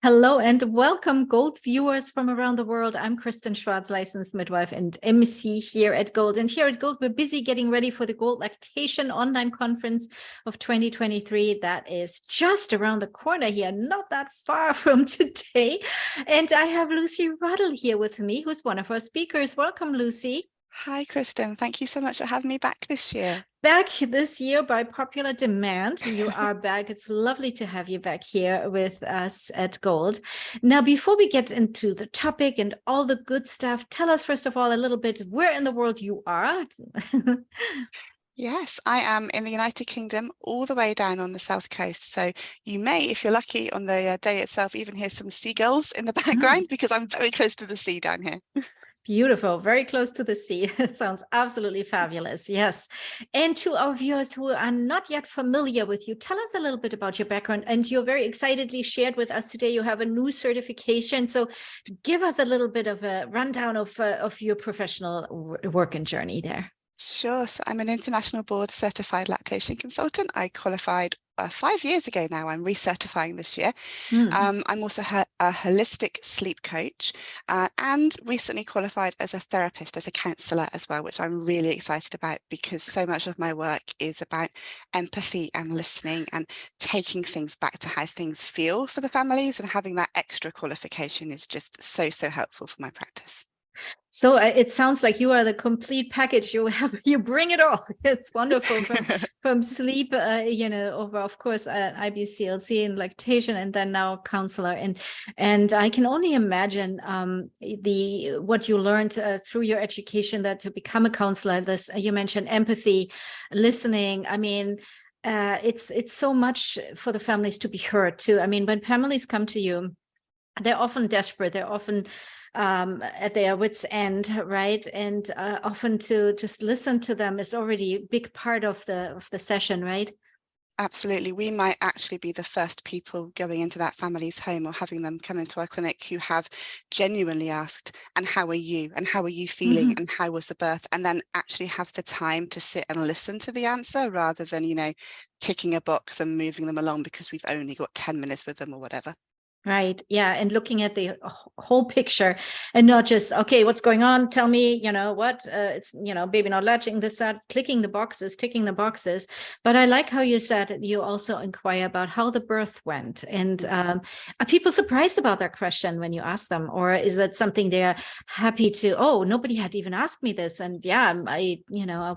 Hello and welcome, Gold viewers from around the world. I'm Kristen Schwartz, licensed midwife and MC here at Gold. And here at Gold, we're busy getting ready for the GOLD Lactation Online Conference of 2023. That is just around the corner here, not that far from today. And I have Lucy Ruddle here with me, who's one of our speakers. Welcome, Lucy. Hi, Kristen. Thank you so much for having me back this year. Back this year by popular demand. You are back. It's lovely to have you back here with us at Gold. Now, before we get into the topic and all the good stuff, tell us, first of all, a little bit where in the world you are. Yes, I am in the United Kingdom, all the way down on the south coast. So you may, if you're lucky, on the day itself, even hear some seagulls in the background because I'm very close to the sea down here. Beautiful, very close to the sea. It sounds absolutely fabulous. Yes. And to our viewers who are not yet familiar with you, tell us a little bit about your background. And you're very excitedly shared with us today. You have a new certification. So give us a little bit of a rundown of your professional work and journey there. Sure. So I'm an international board certified lactation consultant. I qualified 5 years ago now. I'm recertifying this year. I'm also a holistic sleep coach and recently qualified as a therapist, as a counsellor as well, which I'm really excited about because so much of my work is about empathy and listening and taking things back to how things feel for the families, and having that extra qualification is just so helpful for my practice. So it sounds like you are the complete package. You bring it all. It's wonderful from sleep, over, of course, IBCLC and lactation, and then now counselor. And I can only imagine what you learned through your education, that to become a counselor. This you mentioned empathy, listening. I mean, it's so much for the families to be heard too. I mean, when families come to you, they're often desperate. They're often at their wits' end, right? And often to just listen to them is already a big part of the session, right? Absolutely. We might actually be the first people going into that family's home or having them come into our clinic who have genuinely asked, and how are you? And how are you feeling? And how was the birth? And then actually have the time to sit and listen to the answer, rather than, ticking a box and moving them along because we've only got 10 minutes with them or whatever. Right. Yeah. And looking at the whole picture and not just, okay, what's going on? Tell me, what it's, baby not latching, this, that, ticking the boxes. But I like how you said you also inquire about how the birth went. And are people surprised about that question when you ask them? Or is that something they're happy to, oh, nobody had even asked me this. And yeah, I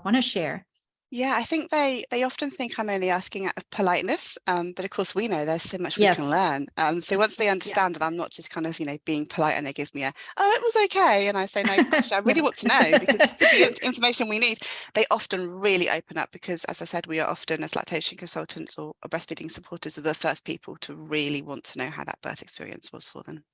want to share. Yeah, I think they often think I'm only asking out of politeness, but of course we know there's so much we can learn. So once they understand that I'm not just kind of, being polite, and they give me it was okay, and I say, no, actually, I really want to know, because it's the information we need. They often really open up because, as I said, we are often, as lactation consultants or breastfeeding supporters, are the first people to really want to know how that birth experience was for them.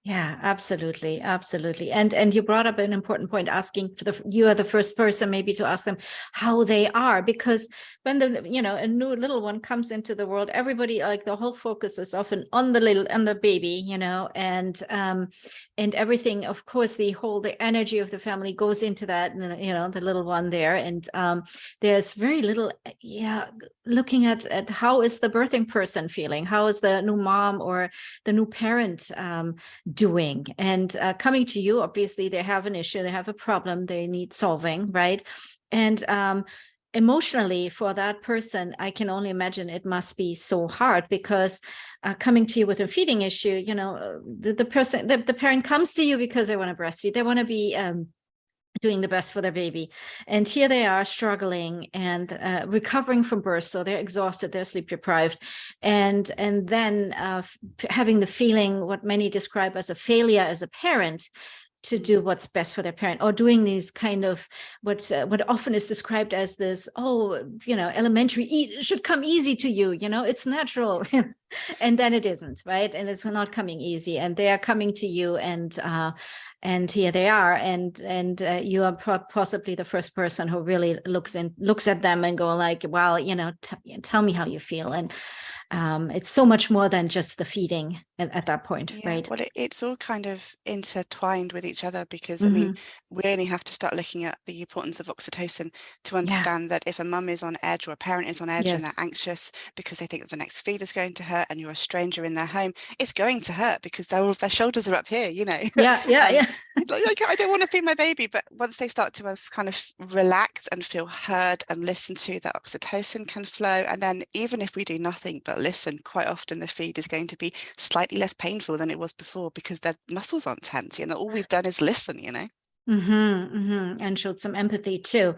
Yeah, absolutely. Absolutely. And you brought up an important point, asking you are the first person maybe to ask them how they are, because when a new little one comes into the world, everybody, like, the whole focus is often on the baby, and everything, of course, the energy of the family goes into that, the little one there. And there's very little, looking at how is the birthing person feeling? How is the new mom or the new parent doing? And coming to you, obviously they have an issue, they have a problem, they need solving, right? And emotionally, for that person, I can only imagine it must be so hard, because coming to you with a feeding issue, the parent comes to you because they want to breastfeed, they want to be doing the best for their baby, and here they are struggling and recovering from birth, so they're exhausted, they're sleep deprived, and then having the feeling, what many describe as a failure as a parent, to do what's best for their parent, or doing these kind of what often is described as this, elementary, it should come easy to you, it's natural. And then it isn't, right? And it's not coming easy, and they are coming to you, and here they are, and you are possibly the first person who really looks at them and go like, well, tell me how you feel. And it's so much more than just the feeding. at that point, Yeah, right? well, it's all kind of intertwined with each other because, I mean, Hmm. we only have to start looking at the importance of oxytocin to Yeah. understand that if a mum is on edge or a parent is on edge and they're Yes. anxious because they think that the next feed is going to hurt and you're a stranger in their home, it's going to hurt because their shoulders are up here, you know. Yeah. Yeah. um, Yeah. like, I don't want to feed my baby, but once they start to kind of relax and feel heard and listened to, that oxytocin can flow. And then even if we do nothing but listen, quite often the feed is going to be slightly less painful than it was before because their muscles aren't tense. You know, all we've done is listen, you know. And showed some empathy too.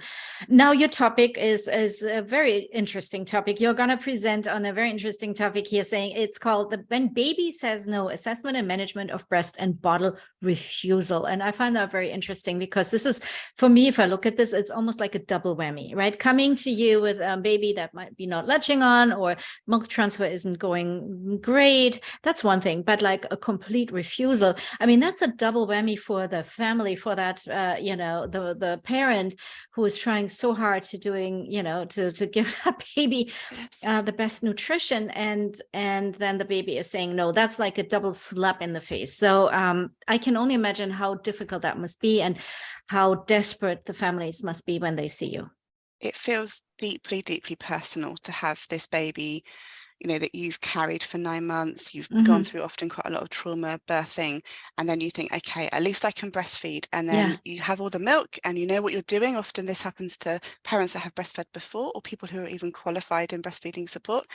Now your topic is a very interesting topic. You're going to present on a very interesting topic here, saying it's called the When Baby Says No: Assessment and Management of Breast and Bottle Refusal. And I find that very interesting because this is, for me, if I look at this, it's almost like a double whammy, right? Coming to you with a baby that might be not latching on, or milk transfer isn't going great. That's one thing, but like a complete refusal. I mean, that's a double whammy for the family, for that the parent who is trying so hard to give that baby Yes. the best nutrition, and then the baby is saying no. That's like a double slap in the face. So I can only imagine how difficult that must be, and how desperate the families must be when they see you. It feels deeply, deeply personal to have this baby, you know, that you've carried for 9 months, you've gone Mm-hmm. through often quite a lot of trauma, birthing, and then you think, okay, at least I can breastfeed. And then Yeah. you have all the milk and you know what you're doing. Often this happens to parents that have breastfed before or people who are even qualified in breastfeeding support.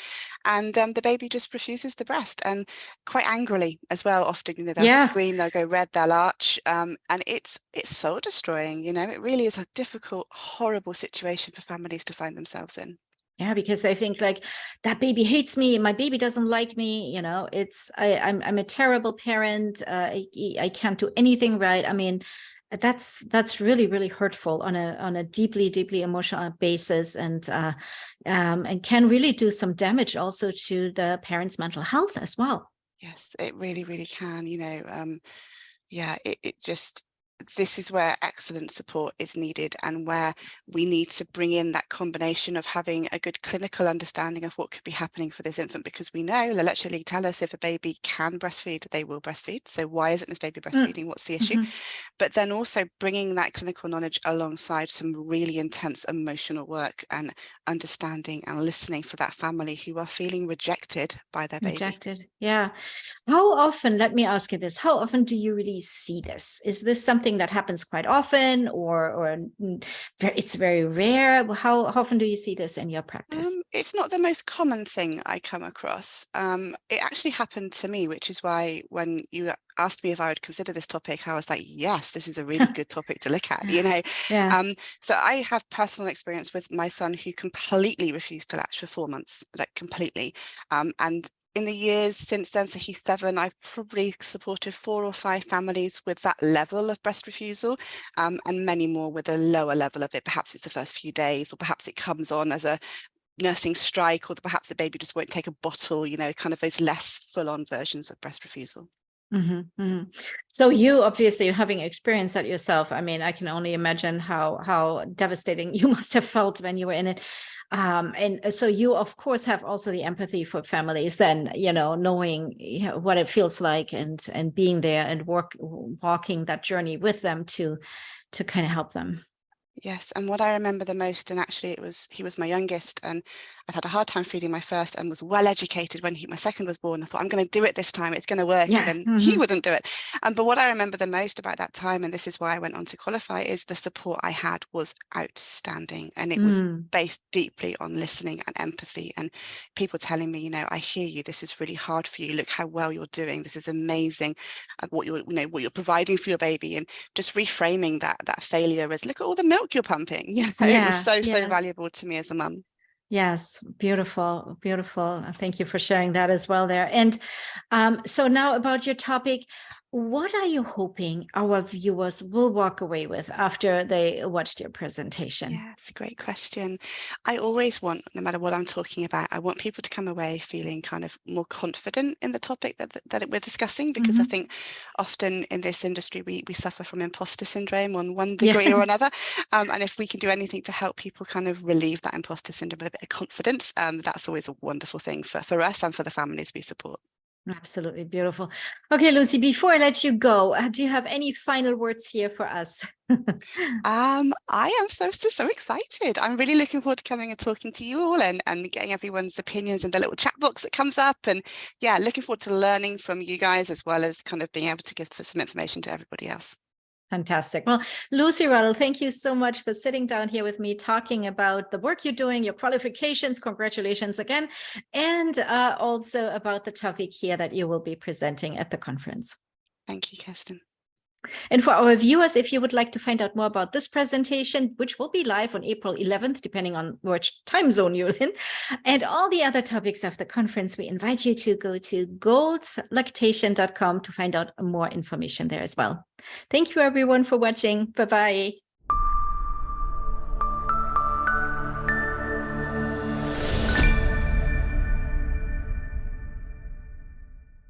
And the baby just refuses the breast, and quite angrily as well. Often, you know, they'll Yeah. scream, they'll go red, they'll arch. And it's soul destroying, you know, it really is a difficult, horrible situation for families to find themselves in. Yeah, because I think like that baby hates me, my baby doesn't like me. I'm a terrible parent. I can't do anything right. I mean, that's really really hurtful on a deeply deeply emotional basis, and can really do some damage also to the parent's mental health as well. Yes, it really, really can, you know. Yeah, it just, this is where excellent support is needed and where we need to bring in that combination of having a good clinical understanding of what could be happening for this infant, because we know they'll actually tell us if a baby can breastfeed, they will breastfeed. So why isn't this baby Mm. breastfeeding? What's the issue? Mhm. But then also bringing that clinical knowledge alongside some really intense emotional work and understanding and listening for that family who are feeling rejected by their baby. Rejected. Yeah. How often, let me ask you this, how often do you really see this? Is this something that happens quite often, or it's very rare? How often do you see this in your practice? It's not the most common thing I come across. It actually happened to me, which is why when you asked me if I would consider this topic, I was like, yes, this is a really good topic to look at, you know. Yeah. So I have personal experience with my son who completely refused to latch for 4 months, like completely. And in the years since then, so he's 7, I've probably supported 4 or 5 families with that level of breast refusal, and many more with a lower level of it. Perhaps it's the first few days, or perhaps it comes on as a nursing strike, or perhaps the baby just won't take a bottle, you know, kind of those less full-on versions of breast refusal. So you obviously having experienced that yourself. I mean, I can only imagine how devastating you must have felt when you were in it. And so you, of course, have also the empathy for families, then, knowing what it feels like, and being there and walking that journey with them to kind of help them. Yes, and what I remember the most, and actually he was my youngest, and I'd had a hard time feeding my first and was well educated when my second was born. I thought, I'm going to do it this time, it's going to work. And Yeah. then he wouldn't do it. But what I remember the most about that time, and this is why I went on to qualify, is the support I had was outstanding. And it was Mm. based deeply on listening and empathy, and people telling me, you know, I hear you, this is really hard for you. Look how well you're doing. This is amazing. What you're providing for your baby, and just reframing that failure as, look at all the milk you're pumping. You know, it was Yeah. so Yes. valuable to me as a mum. Yes, beautiful, beautiful. Thank you for sharing that as well there. And so now about your topic, what are you hoping our viewers will walk away with after they watched your presentation? Yeah, it's a great question. I always want, no matter what I'm talking about, I want people to come away feeling kind of more confident in the topic that we're discussing, because I Mhm. think often in this industry we suffer from imposter syndrome on one Yeah. degree or another. And if we can do anything to help people kind of relieve that imposter syndrome with a bit of confidence, that's always a wonderful thing for us and for the families we support. Absolutely beautiful. Okay, Lucy, before I let you go, do you have any final words here for us? I am so excited. I'm really looking forward to coming and talking to you all and getting everyone's opinions in the little chat box that comes up. And yeah, looking forward to learning from you guys as well as kind of being able to give some information to everybody else. Fantastic. Well, Lucy Ruddle, thank you so much for sitting down here with me, talking about the work you're doing, your qualifications. Congratulations again. And also about the topic here that you will be presenting at the conference. Thank you, Kirsten. And for our viewers, if you would like to find out more about this presentation, which will be live on April 11th, depending on which time zone you're in, and all the other topics of the conference, we invite you to go to goldlactation.com to find out more information there as well. Thank you, everyone, for watching. Bye-bye.